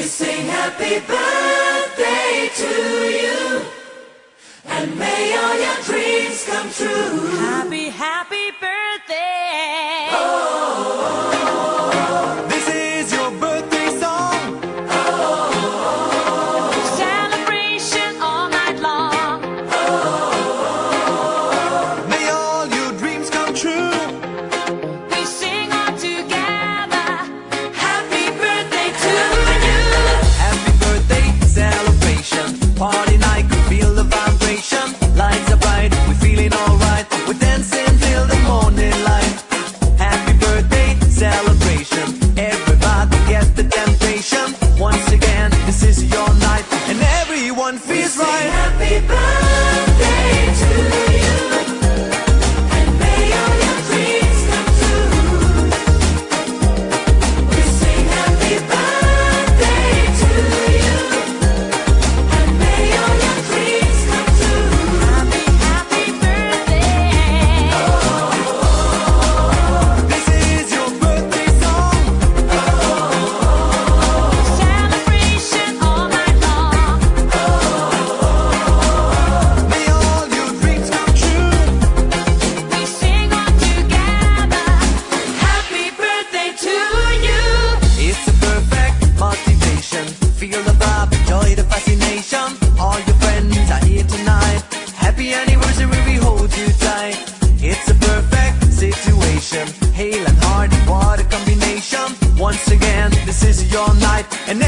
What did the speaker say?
We sing happy birthday to you, and may all your dreams come true. Happy, happy birthday. This is your birthday song. Celebration all night long. May all your dreams come true. We sing all together. Happy birthday to you. Happy birthday celebration. Party night, could feel the vibration. Lights are bright, we're feeling alright. We're dancing till the morning light. Happy birthday celebration. Everybody get the temptation. Once again, this is your night, and everyone feels Sing right. happy birthday to you, and may all your dreams come true. We sing happy birthday to you, and may all your dreams come true. Happy, happy birthday. This is your birthday song. Celebration all night long. May all your dreams come true. We sing all together. Happy birthday to you. It's a perfect motivation. Feel the vibe, enjoy the fascination. All your friends are here tonight. Happy anniversary, we hold you tight. It's a perfect situation. Hale and hearty, what a combination. Once again, this is your night, and